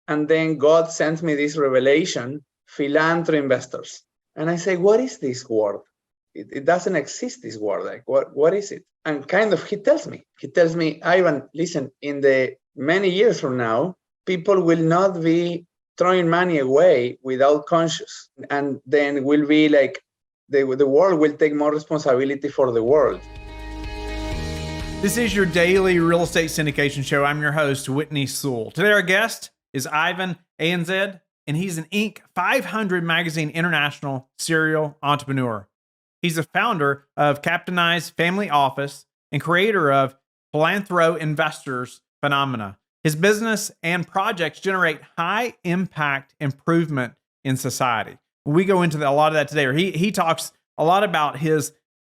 And then God sent me this revelation, PhilantroInvestors. And I say, what is this word? It doesn't exist, this word. Like, what is it? And kind of he tells me, Ivan, listen, in the many years from now, people will not be throwing money away without conscious. And then will be like, the world will take more responsibility for the world. This is your daily real estate syndication show. I'm your host, Whitney Sewell. Today, our guest is Ivan Anz, and he's an Inc. 500 magazine international serial entrepreneur. He's the founder of Captainized Family Office and creator of PhilantroInvestors Phenomena. His business and projects generate high impact improvement in society. We go into a lot of that today. He talks a lot about his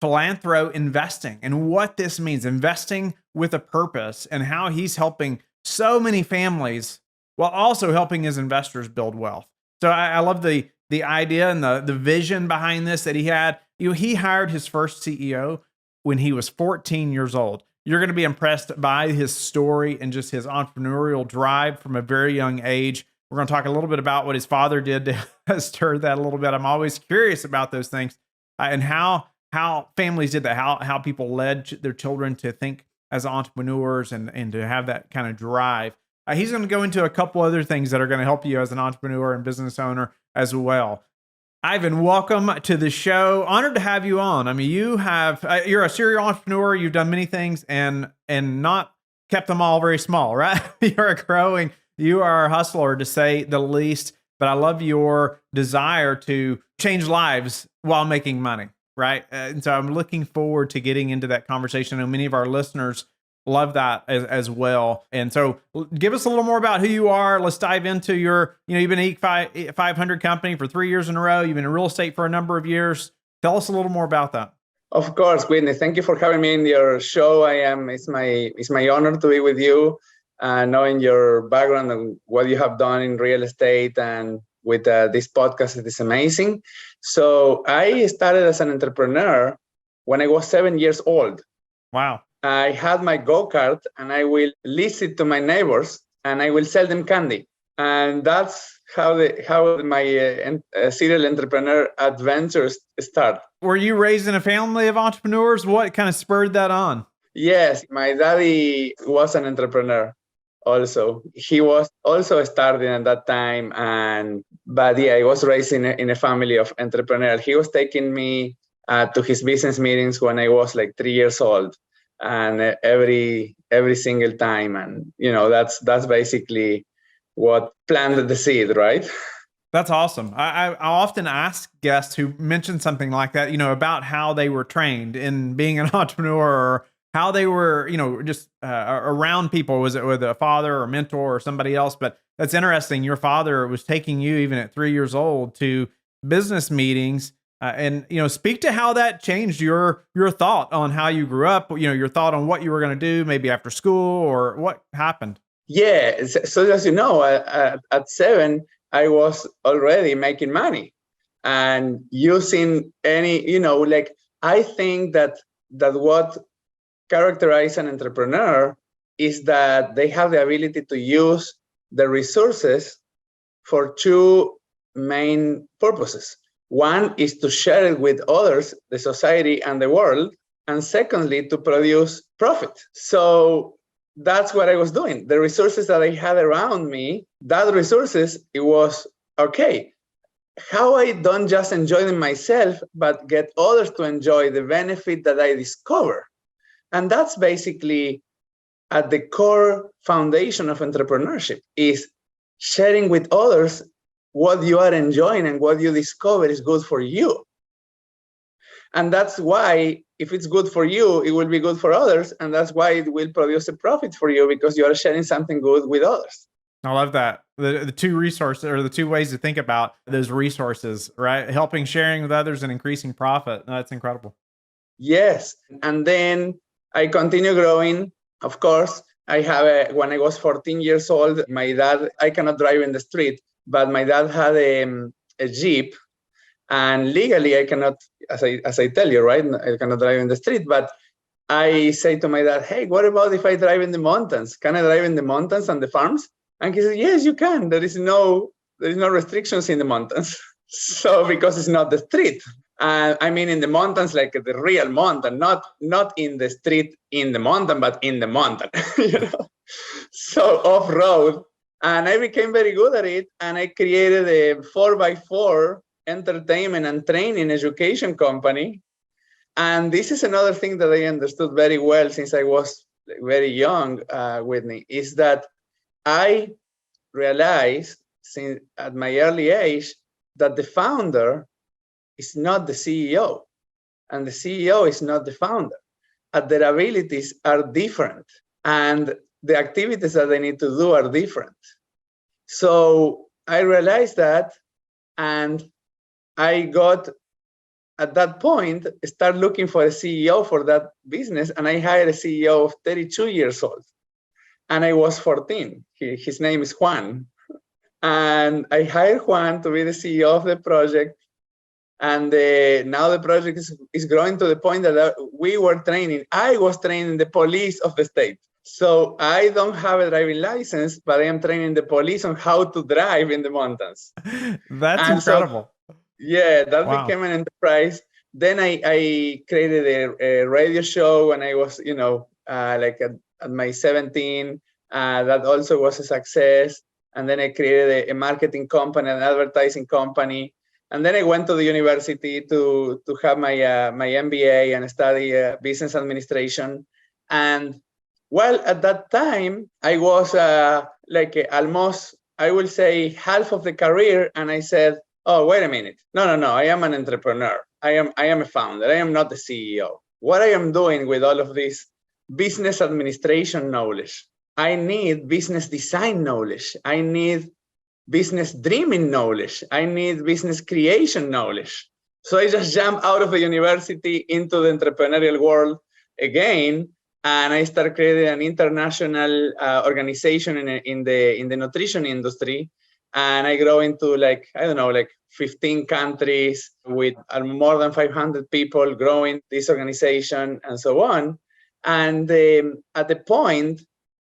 philantroinvesting and what this means, investing with a purpose, and how he's helping so many families while also helping his investors build wealth. So I love the idea and the vision behind this that he had. He hired his first CEO when he was 14 years old. You're going to be impressed by his story and just his entrepreneurial drive from a very young age. We're going to talk a little bit about what his father did to stir that a little bit. I'm always curious about those things and how families did that, how people led their children to think as entrepreneurs and to have that kind of drive. He's going to go into a couple other things that are going to help you as an entrepreneur and business owner as well. Ivan, welcome to the show. Honored to have you on. I mean, you're a serial entrepreneur. You've done many things and not kept them all very small, right? You are a hustler, to say the least. But I love your desire to change lives while making money, right? And so I'm looking forward to getting into that conversation. I know many of our listeners love that as well. And so give us a little more about who you are. Let's dive into you've been an Inc. 500 company for 3 years in a row. You've been in real estate for a number of years. Tell us a little more about that. Of course, Whitney. Thank you for having me in your show. It's my honor to be with you, knowing your background and what you have done in real estate and with this podcast. It is amazing. So I started as an entrepreneur when I was 7 years old. Wow. I had my go-kart and I will lease it to my neighbors and I will sell them candy. And that's how my serial entrepreneur adventures start. Were you raised in a family of entrepreneurs? What kind of spurred that on? Yes, my daddy was an entrepreneur also. He was also starting at that time. But I was raised in a family of entrepreneurs. He was taking me to his business meetings when I was like 3 years old. And every single time, and that's basically what planted the seed, right? That's awesome. I often ask guests who mention something like that, about how they were trained in being an entrepreneur, or how they were, just around people. Was it with a father or mentor or somebody else? But that's interesting. Your father was taking you even at 3 years old to business meetings. And speak to how that changed your thought on how you grew up, your thought on what you were going to do maybe after school, or what happened. Yeah. So as you know, at 7, I was already making money and using I think that what characterizes an entrepreneur is that they have the ability to use the resources for two main purposes. One is to share it with others, the society and the world. And secondly, to produce profit. So that's what I was doing. The resources that I had around me, it was, okay, how I don't just enjoy them myself, but get others to enjoy the benefit that I discover. And that's basically at the core foundation of entrepreneurship, is sharing with others what you are enjoying and what you discover is good for you. And that's why, if it's good for you, it will be good for others. And that's why it will produce a profit for you, because you are sharing something good with others. I love that. The two resources, or the two ways to think about those resources, right? Helping, sharing with others, and increasing profit. That's incredible. Yes. And then I continue growing. Of course, when I was 14 years old, my dad, I cannot drive in the street, but my dad had a Jeep, and legally I cannot, as I tell you, right? I cannot drive in the street, but I say to my dad, hey, what about if I drive in the mountains? Can I drive in the mountains and the farms? And he said, yes, you can. There is no restrictions in the mountains. So because it's not the street. I mean, in the mountains, like the real mountain, not in the street in the mountain, but in the mountain, you know? So off-road. And I became very good at it. And I created a 4x4 entertainment and training education company. And this is another thing that I understood very well since I was very young, Whitney, is that I realized since at my early age that the founder is not the CEO and the CEO is not the founder. And their abilities are different and the activities that they need to do are different. So I realized that, and I got at that point start looking for a CEO for that business, and I hired a CEO of 32 years old, and I was 14. His name is Juan, and I hired Juan to be the CEO of the project. And now the project is growing to the point that I was training the police of the state. So I don't have a driving license, but I am training the police on how to drive in the mountains. That's incredible. So, yeah, that became an enterprise. Then I created a radio show when I was, like at my 17. That also was a success. And then I created a marketing company, an advertising company. And then I went to the university to have my MBA and study business administration. And well, at that time, I was almost, I will say, half of the career. And I said, oh, wait a minute. No. I am an entrepreneur. I am a founder. I am not the CEO. What I am doing with all of this business administration knowledge, I need business design knowledge. I need business dreaming knowledge. I need business creation knowledge. So I just jumped out of the university into the entrepreneurial world again. And I started creating an international organization in the nutrition industry. And I grow into 15 countries with more than 500 people growing this organization and so on. And at the point,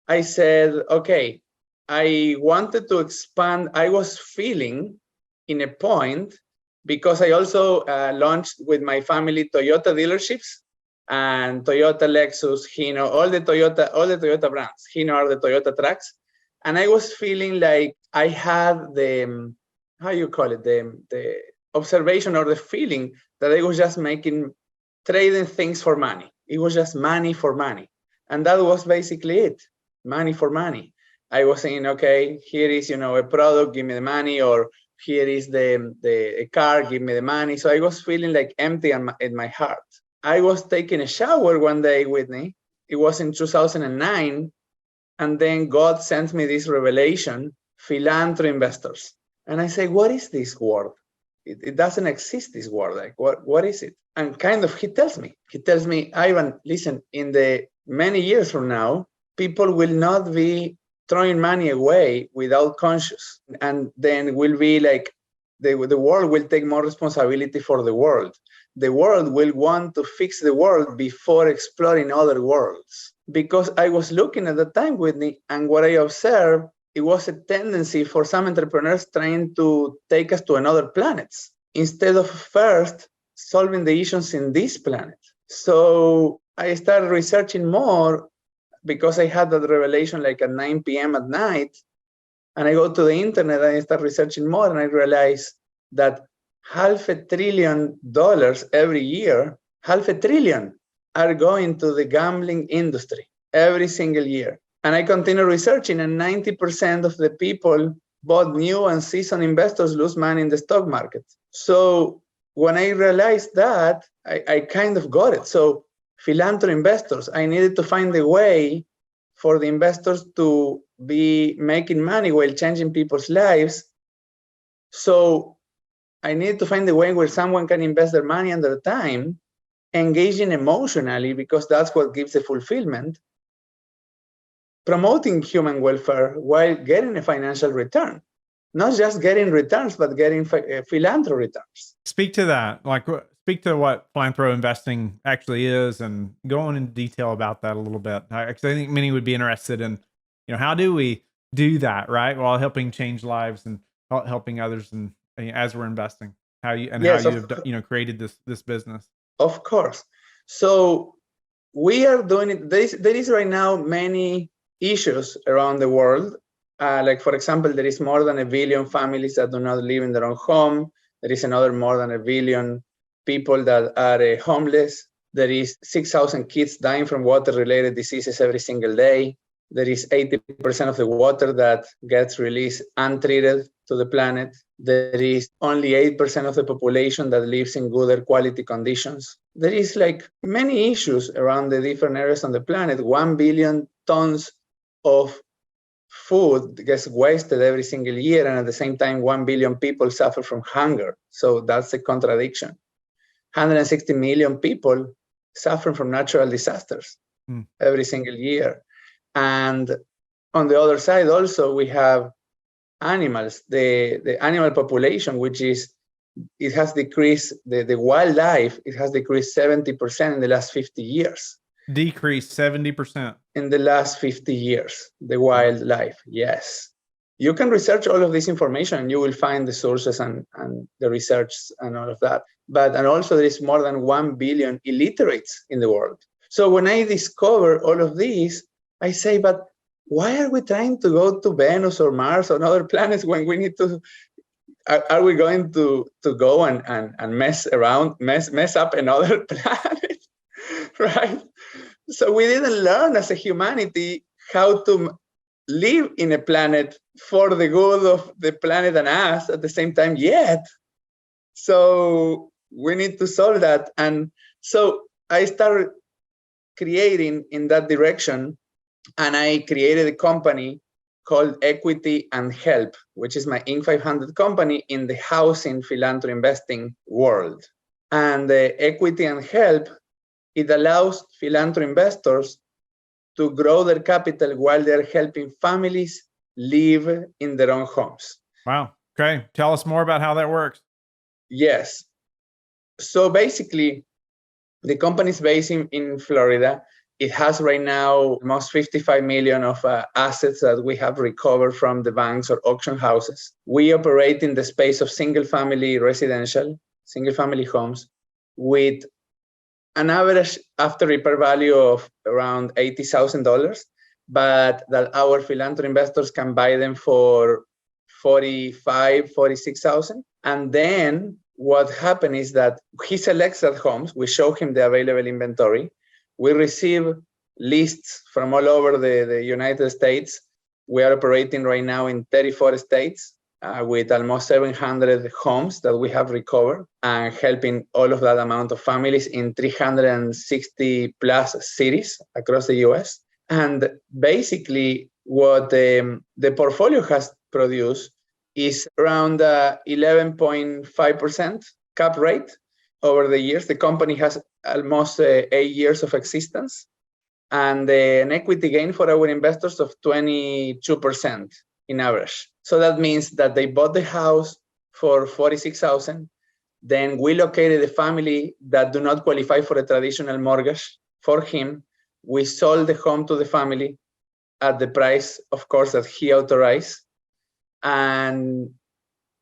I said, okay, I wanted to expand. I was feeling in a point because I also launched with my family Toyota dealerships and Toyota, Lexus, Hino, all the Toyota brands. Hino are the Toyota trucks. And I was feeling like I had the observation or the feeling that I was just trading things for money. It was just money for money. And that was basically it, money for money. I was saying, okay, here is, a product, give me the money, or here is a car, give me the money. So I was feeling like empty in my heart. I was taking a shower one day, Whitney. It was in 2009. And then God sent me this revelation, PhilantroInvestors. And I say, what is this word? It doesn't exist, this word. Like, what is it? And he tells me, Ivan, listen, in the many years from now, people will not be throwing money away without conscious. And then will be like, the world will take more responsibility for the world. The world will want to fix the world before exploring other worlds. Because I was looking at the time, Whitney, and what I observed, it was a tendency for some entrepreneurs trying to take us to another planets instead of first solving the issues in this planet. So I started researching more because I had that revelation like at 9 p.m. at night. And I go to the internet and I start researching more, and I realize that $500 billion every year, $500 billion are going to the gambling industry every single year. And I continue researching, and 90% of the people, both new and seasoned investors, lose money in the stock market. So when I realized that, I kind of got it. So PhilantroInvestors, I needed to find a way for the investors to be making money while changing people's lives. So I needed to find a way where someone can invest their money and their time, engaging emotionally, because that's what gives the fulfillment, promoting human welfare while getting a financial return. Not just getting returns, but getting philanthro returns. Speak to that. Speak to what PhilantroInvesting actually is, and go on in detail about that a little bit. Because I think many would be interested in, how do we do that, right? While helping change lives and helping others, and as we're investing, how you Yes, have created this business. of course. So we are doing it. There is right now many issues around the world. Like, for example, there is more than 1 billion families that do not live in their own home. There is another more than 1 billion people that are homeless. There is 6,000 kids dying from water-related diseases every single day. There is 80% of the water that gets released untreated to the planet. There is only 8% of the population that lives in good air quality conditions. There is like many issues around the different areas on the planet. 1 billion tons of food gets wasted every single year, and at the same time, 1 billion people suffer from hunger. So that's a contradiction. 160 million people suffer from natural disasters every single year. And on the other side, also, we have animals, the animal population, it has decreased, the wildlife, it has decreased 70% in the last 50 years. Decreased 70%? In the last 50 years, the wildlife, yes. You can research all of this information and you will find the sources and the research and all of that. And also there is more than 1 billion illiterates in the world. So when I discover all of these, I say, but why are we trying to go to Venus or Mars or other planets when we need to? Are we going to go and mess up another planet, right? So we didn't learn as a humanity how to live in a planet for the good of the planet and us at the same time yet. So we need to solve that. And so I started creating in that direction. And I created a company called Equity and Help, which is my Inc. 500 company in the housing philantroinvesting world. And the Equity and Help, it allows philantro investors to grow their capital while they're helping families live in their own homes. Wow. Okay. Tell us more about how that works. Yes. So basically, the company is based in Florida. It has right now almost 55 million of assets that we have recovered from the banks or auction houses. We operate in the space of single-family residential, single-family homes, with an average after repair value of around $80,000, but that our philanthro investors can buy them for $45,000, $46,000. And then what happens is that he selects that homes. We show him the available inventory. We receive lists from all over the United States. We are operating right now in 34 states with almost 700 homes that we have recovered and helping all of that amount of families in 360 plus cities across the US. And basically what the portfolio has produced is around 11.5% cap rate over the years. The company has almost 8 years of existence, and an equity gain for our investors of 22% in average. So that means that they bought the house for $46,000. Then we located a family that do not qualify for a traditional mortgage for him. We sold the home to the family at the price, of course, that he authorized. And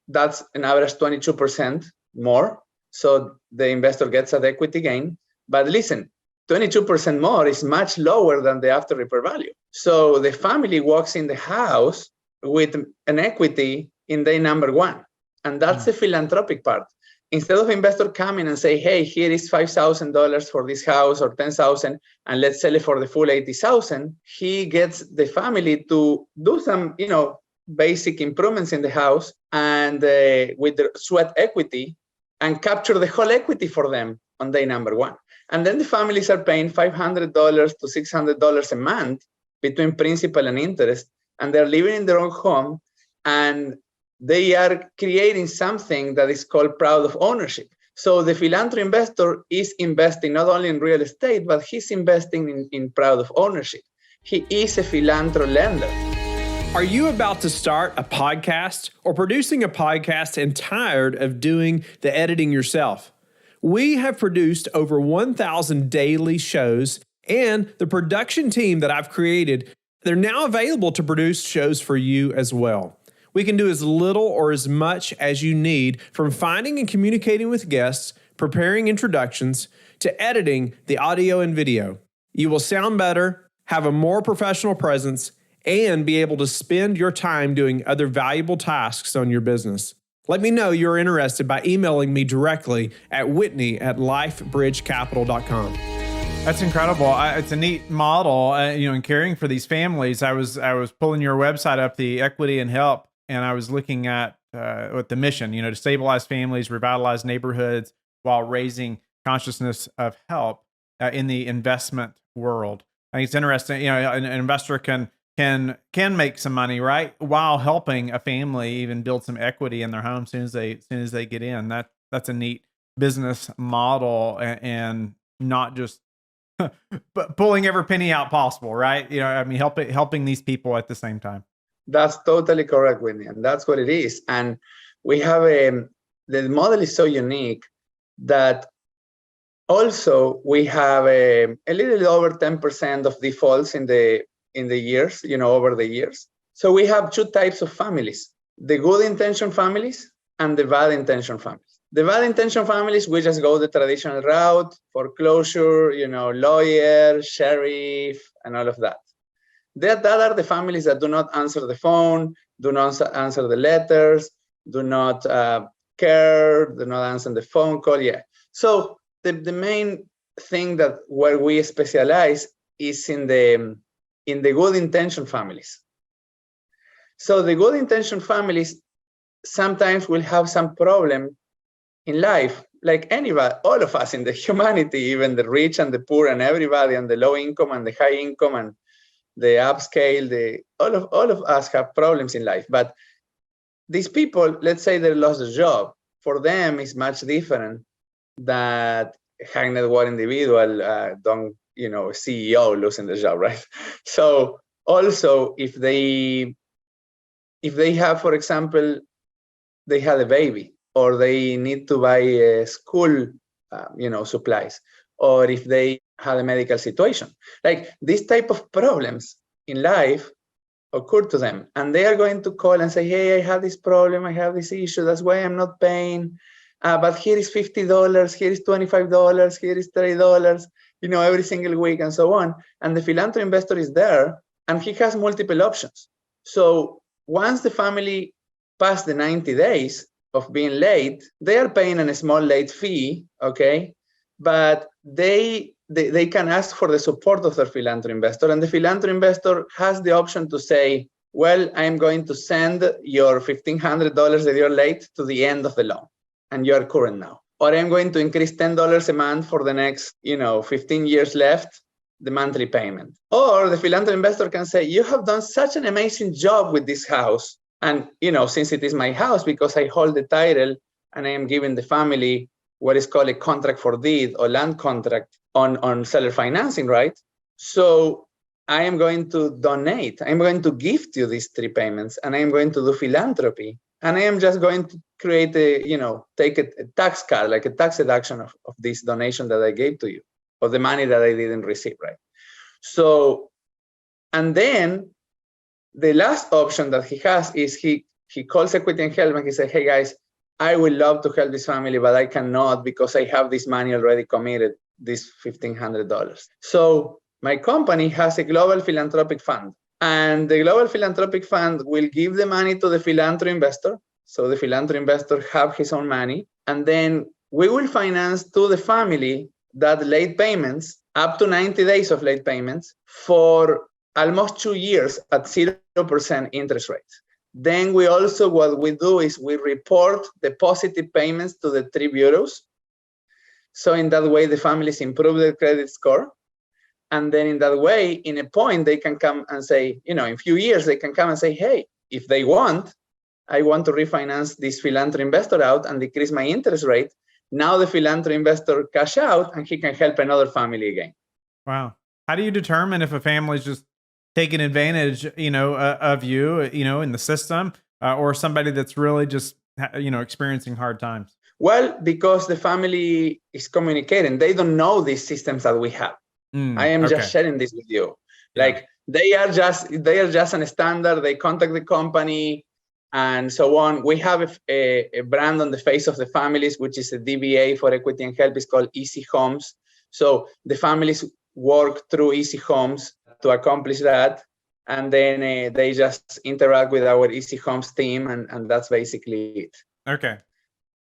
that's an average 22% more. So the investor gets an equity gain. But listen, 22% more is much lower than the after repair value. So the family walks in the house with an equity in day number one. And that's the philanthropic part. Instead of investor coming and say, hey, here is $5,000 for this house or $10,000, and let's sell it for the full $80,000, he gets the family to do some, basic improvements in the house and with the sweat equity and capture the whole equity for them on day number one. And then the families are paying $500 to $600 a month between principal and interest, and they're living in their own home, and they are creating something that is called proud of ownership. So the philanthro investor is investing not only in real estate, but he's investing in proud of ownership. He is a philanthro lender. Are you about to start a podcast or producing a podcast and tired of doing the editing yourself? We have produced over 1,000 daily shows, and the production team that I've created They're now available to produce shows for you as well. We can do as little or as much as you need, from finding and communicating with guests, preparing introductions, to editing the audio and video. You will sound better, have a more professional presence, and be able to spend your time doing other valuable tasks on your business. Let me know you're interested by emailing me directly at whitney@lifebridgecapital.com. That's incredible. It's a neat model, in caring for these families. I was pulling your website up, the Equity and Help, and I was looking at what the mission, to stabilize families, revitalize neighborhoods while raising consciousness of help in the investment world. I think it's interesting. An investor can make some money, right, while helping a family even build some equity in their home as soon as they get in. That's a neat business model, and not just but pulling every penny out possible, right? Helping these people at the same time. That's totally correct, Whitney, and that's what it is. And we have the model is so unique that also we have a little over 10% of defaults in the years, over the years. So we have two types of families: the good intention families and the bad intention families. The bad intention families, we just go the traditional route, foreclosure, lawyer, sheriff, and all of that. That are the families that do not answer the phone, do not answer the letters, do not care, do not answer the phone call. Yeah. So the main thing that where we specialize is in the good intention families. So the good intention families sometimes will have some problem in life, like anybody, all of us in the humanity, even the rich and the poor and everybody, and the low income and the high income and the upscale, all of us have problems in life. But these people, let's say they lost a job, for them is much different than high net worth individual, CEO losing the job, right? So also if they have, for example, they had a baby, or they need to buy school, supplies, or if they had a medical situation, like this type of problems in life occur to them, and they are going to call and say, hey, I have this problem, I have this issue, that's why I'm not paying, but here is $50, here is $25, here is $30, every single week, and so on. And the philanthropy investor is there, and he has multiple options. So once the family passed the 90 days of being late, they are paying a small late fee, okay? But they can ask for the support of their philanthropy investor, and the philanthropy investor has the option to say, well, I'm going to send your $1,500 that you're late to the end of the loan, and you are current now. Or I'm going to increase $10 a month for the next, 15 years left, the monthly payment. Or the philanthropy investor can say, you have done such an amazing job with this house. And, since it is my house, because I hold the title and I am giving the family what is called a contract for deed or land contract on seller financing, right? So I am going to donate. I'm going to gift you these 3 payments, and I am going to do philanthropy. And I am just going to create take a tax card, like a tax deduction of this donation that I gave to you, or the money that I didn't receive, right? So, and then the last option that he has is he calls Equity and Help, and he says, hey guys, I would love to help this family, but I cannot because I have this money already committed, this $1,500. So my company has a global philanthropic fund, and the global philanthropic fund will give the money to the philanthropy investor. So the philanthropy investor have his own money, and then we will finance to the family that late payments, up to 90 days of late payments, for almost 2 years at 0% interest rates. Then what we do is we report the positive payments to the 3 bureaus. So in that way, the families improve their credit score. And then in that way, in a point, they can come and say, in a few years, they can come and say, hey, if they want, I want to refinance this philanthropy investor out and decrease my interest rate. Now the philanthropy investor cash out, and he can help another family again. Wow. How do you determine if a family is just taking advantage, of you, in the system, or somebody that's really just, experiencing hard times? Well, because the family is communicating, they don't know these systems that we have. I am just sharing this with you. Yeah. Like They are just an standard. They contact the company and so on. We have a brand on the face of the families, which is a DBA for equity and help. It's called Easy Homes. So the families work through Easy Homes to accomplish that. And then they just interact with our Easy Homes team. And that's basically it. Okay.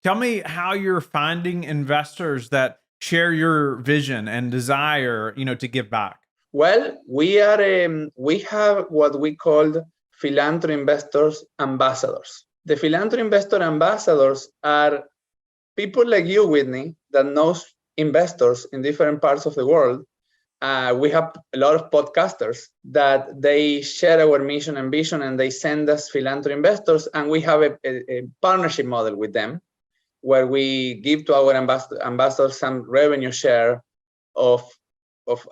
Tell me how you're finding investors that share your vision and desire, to give back. Well, we have what we call PhilantroInvestors ambassadors. The PhilantroInvestor ambassadors are people like you, Whitney, that knows investors in different parts of the world. We have a lot of podcasters that they share our mission and vision, and they send us PhilantroInvestors, and we have a partnership model with them where we give to our ambassadors some revenue share of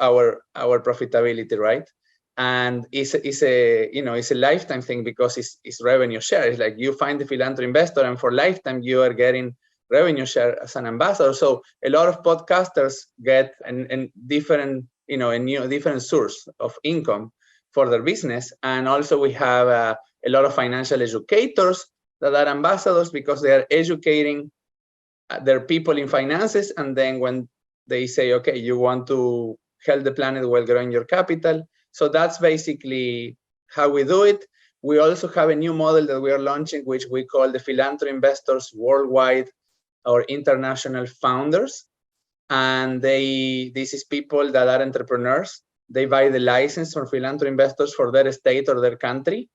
our profitability, right? And it's a lifetime thing because it's revenue share. It's like you find the PhilantroInvestor, and for lifetime you are getting revenue share as an ambassador. So a lot of podcasters get a different source of income for their business. And also we have a lot of financial educators that are ambassadors because they are educating their people in finances. And then when they say, okay, you want to help the planet while growing your capital. So that's basically how we do it. We also have a new model that we are launching, which we call the PhilantroInvestors Worldwide or International Founders. And this is people that are entrepreneurs. They buy the license from PhilantroInvestors for their state or their country.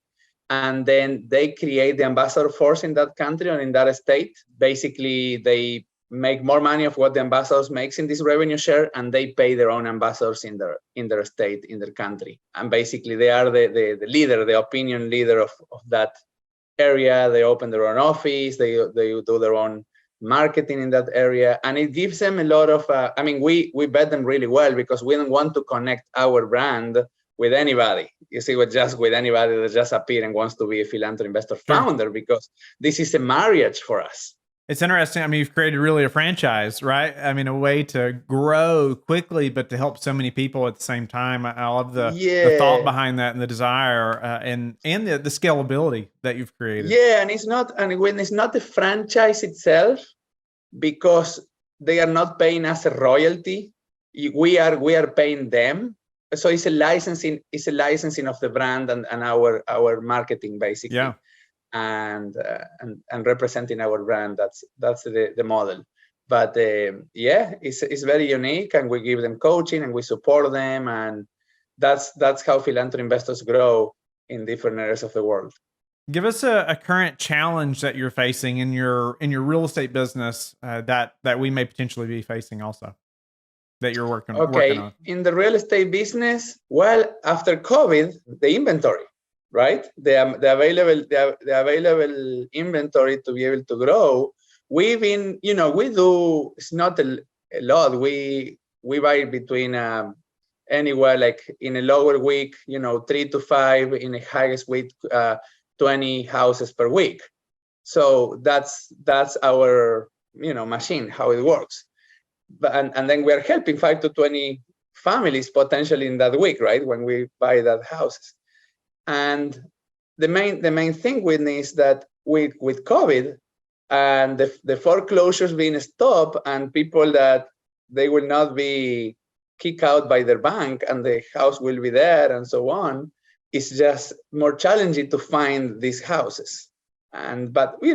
And then they create the ambassador force in that country or in that state. Basically, they make more money of what the ambassadors makes in this revenue share, and they pay their own ambassadors in their state, in their country. And basically, they are the leader, the opinion leader of that area. They open their own office. They do their own marketing in that area, and it gives them a lot of. We bet them really well because we don't want to connect our brand with anybody. You see, with anybody that just appeared and wants to be a PhilantroInvestor founder, because this is a marriage for us. It's interesting. You've created really a franchise, right? A way to grow quickly, but to help so many people at the same time. I love the thought behind that and the desire and the scalability that you've created. Yeah, when it's not the franchise itself, because they are not paying us a royalty, we are paying them. So it's a licensing of the brand and our marketing, basically. Yeah. And representing our brand. That's the model. But it's very unique, and we give them coaching and we support them, and that's how PhilantroInvestors grow in different areas of the world. Give us a current challenge that you're facing in your real estate business that we may potentially be facing also, that you're working on. In the real estate business, well, after COVID, the inventory. Right, the available inventory to be able to grow. We've been, we do. It's not a lot. We buy between anywhere, like in a lower week, 3 to 5. In a highest week, 20 houses per week. So that's our machine, how it works. And then we are helping 5 to 20 families potentially in that week, right? When we buy that houses. And the main thing, Whitney, is that with COVID and the foreclosures being stopped and people that they will not be kicked out by their bank and the house will be there and so on, it's just more challenging to find these houses. But we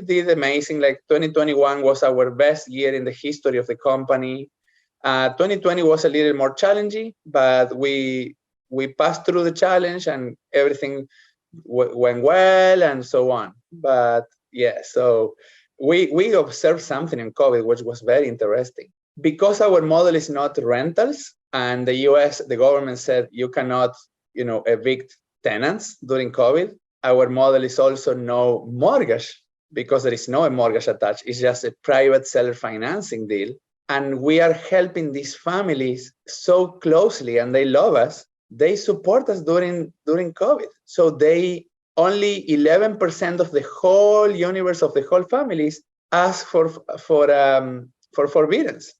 did amazing. Like 2021 was our best year in the history of the company. 2020 was a little more challenging, but we passed through the challenge and everything went well and so on. But so we observed something in COVID, which was very interesting. Because our model is not rentals, and the US, the government said you cannot, evict tenants during COVID. Our model is also no mortgage because there is no mortgage attached. It's just a private seller financing deal. And we are helping these families so closely, and they love us. They support us during COVID. So they only 11% of the whole universe of the whole families ask for forbearance.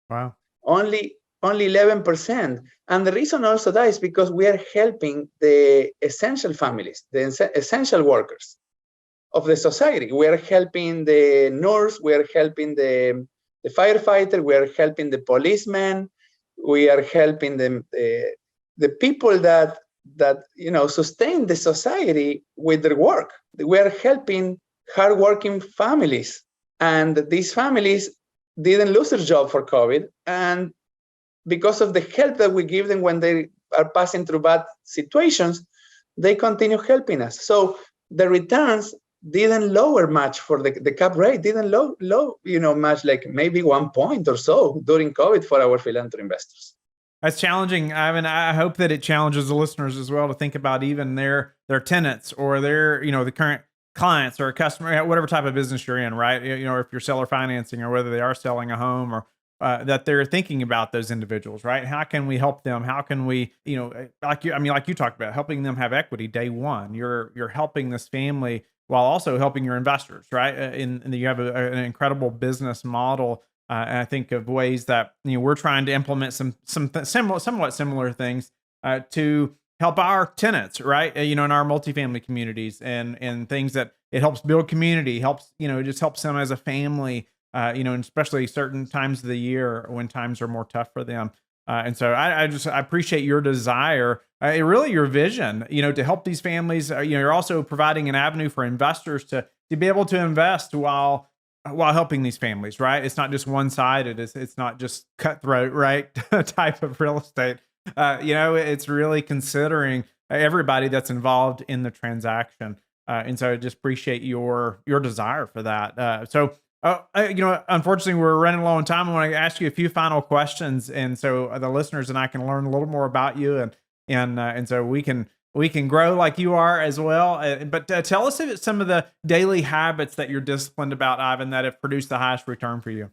Wow. Only only 11%. And the reason also that is because we are helping the essential families, the essential workers of the society. We are helping the nurse, we are helping the firefighter, we are helping the policeman, we are helping the people that sustain the society with their work. We are helping hardworking families, and these families didn't lose their job for COVID, and because of the help that we give them when they are passing through bad situations, they continue helping us. So the returns didn't lower much for the cap rate, didn't much, like maybe 1 point or so during COVID for our philanthropy investors. That's challenging, Ivan. I hope that it challenges the listeners as well to think about even their tenants or their, the current clients or a customer, whatever type of business you're in, right? If you're seller financing or whether they are selling a home, or that they're thinking about those individuals, right? How can we help them? How can we, like you talked about, helping them have equity day one. You're helping this family while also helping your investors, right? And you have an incredible business model. And I think of ways that we're trying to implement some somewhat similar things to help our tenants, right? In our multifamily communities and things that it helps build community, helps it just helps them as a family. And especially certain times of the year when times are more tough for them. And so I appreciate your desire, really your vision, to help these families. You're also providing an avenue for investors to be able to invest while helping these families, right? It's not just one-sided. It's not just cutthroat, right? type of real estate. It's really considering everybody that's involved in the transaction. And so I just appreciate your desire for that. Unfortunately, we're running low on time. I want to ask you a few final questions, and so the listeners and I can learn a little more about you, and so we can grow like you are as well. But tell us some of the daily habits that you're disciplined about, Ivan, that have produced the highest return for you.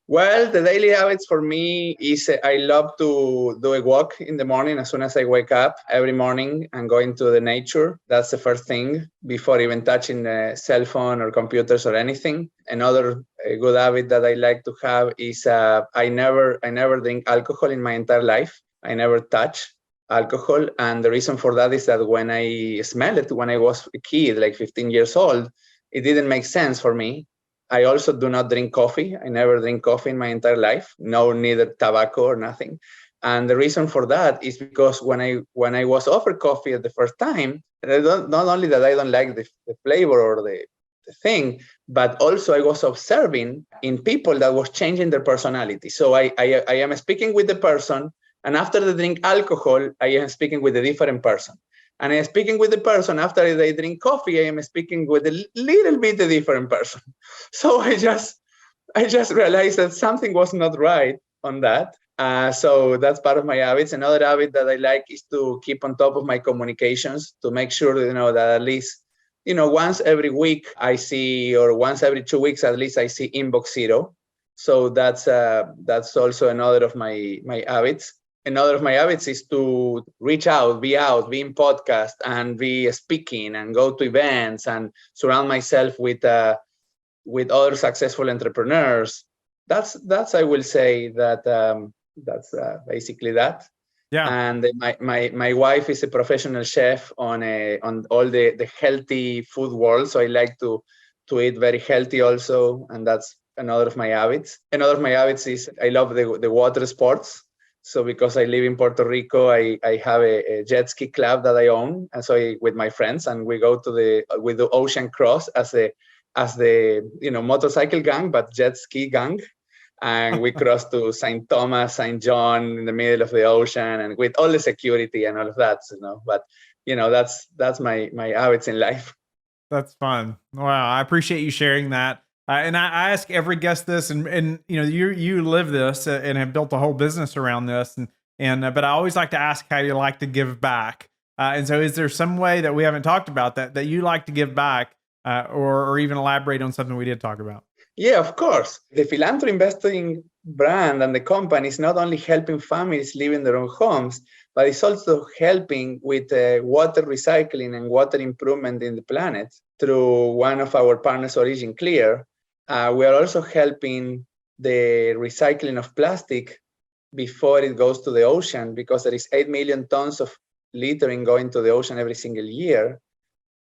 Well, the daily habits for me is I love to do a walk in the morning as soon as I wake up every morning and go into the nature. That's the first thing before even touching a cell phone or computers or anything. Another good habit that I like to have is I never drink alcohol in my entire life. I never touch alcohol. And the reason for that is that when I smelled it when I was a kid, like 15 years old, it didn't make sense for me. I also do not drink coffee. I never drink coffee in my entire life. No, neither tobacco or nothing. And the reason for that is because when I was offered coffee at the first time, not only that I don't like the flavor or the thing, but also I was observing in people that was changing their personality. So I am speaking with the person, and after they drink alcohol, I am speaking with a different person. And I am speaking with the person after they drink coffee, I am speaking with a little bit a different person. So I just realized that something was not right on that. So that's part of my habits. Another habit that I like is to keep on top of my communications, to make sure that at least, once every week I see, or once every 2 weeks at least I see inbox zero. So that's also another of my habits. Another of my habits is to reach out, be in podcast and be speaking and go to events and surround myself with other successful entrepreneurs. That's I will say that that's basically that. Yeah. And my wife is a professional chef on all the healthy food world, so I like to eat very healthy also, and that's another of my habits. Another of my habits is I love the water sports. So because I live in Puerto Rico, I have a jet ski club that I own, and so with my friends, and we go with the ocean cross as the motorcycle gang, but jet ski gang, and we cross to St. Thomas, St. John in the middle of the ocean, and with all the security and all of that, But that's my habits in life. That's fun. Wow, I appreciate you sharing that. And I ask every guest this, and you live this and have built a whole business around this, but I always like to ask how you like to give back. And so, is there some way that we haven't talked about that you like to give back, or even elaborate on something we did talk about? Yeah, of course. The PhilantroInvesting brand and the company is not only helping families live in their own homes, but it's also helping with water recycling and water improvement in the planet through one of our partners, Origin Clear. We are also helping the recycling of plastic before it goes to the ocean, because there is 8 million tons of littering going to the ocean every single year,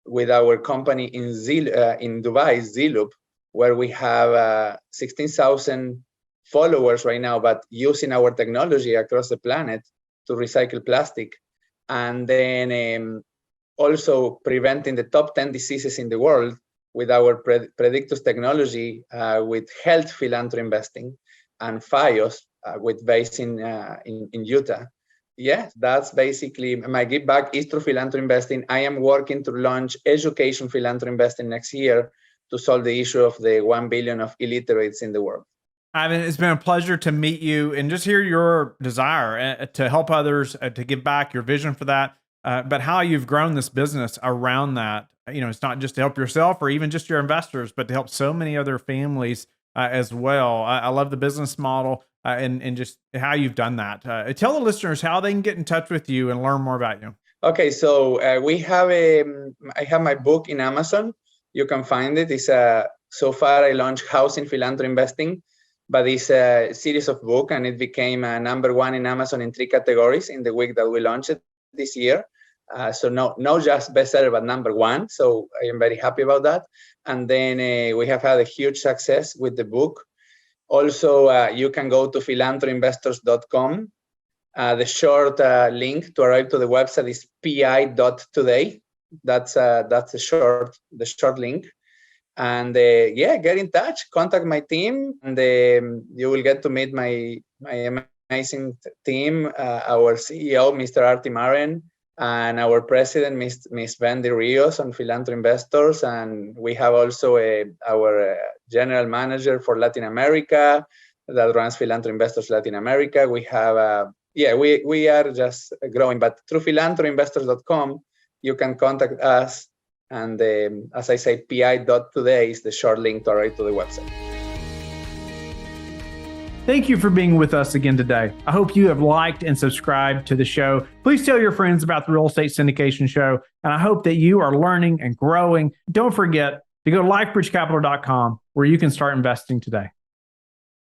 with our company in Dubai, Zloop, where we have 16,000 followers right now, but using our technology across the planet to recycle plastic. And then also preventing the top 10 diseases in the world with our predictus technology, with health philantroinvesting, and FIOS, with base in Utah. Yeah, that's basically my give back is through philantroinvesting. I am working to launch education philantroinvesting next year to solve the issue of the 1 billion of illiterates in the world. Ivan, it's been a pleasure to meet you and just hear your desire to help others, to give back, your vision for that, but how you've grown this business around that. You know, it's not just to help yourself or even just your investors, but to help so many other families as well. I love the business model and just how you've done that. Tell the listeners how they can get in touch with you and learn more about you. Okay, so I have my book in Amazon. You can find it. It's so far I launched Housing PhilantroInvesting, but it's a series of books, and it became number 1 in Amazon in 3 categories in the week that we launched it this year. So no just bestseller, but number 1. So I am very happy about that. And then we have had a huge success with the book. Also, you can go to philantroinvestors.com. The short link to arrive to the website is pi.today. That's the short link. And get in touch, contact my team, and you will get to meet my amazing team, our CEO, Mr. Artie Maren, and our president, Ms. Wendy Rios on PhilantroInvestors. And we have also our general manager for Latin America that runs PhilantroInvestors Latin America. We have, we are just growing, but through philantroinvestors.com, you can contact us. And as I say, pi.today is the short link to arrive to the website. Thank you for being with us again today. I hope you have liked and subscribed to the show. Please tell your friends about the Real Estate Syndication Show. And I hope that you are learning and growing. Don't forget to go to lifebridgecapital.com where you can start investing today.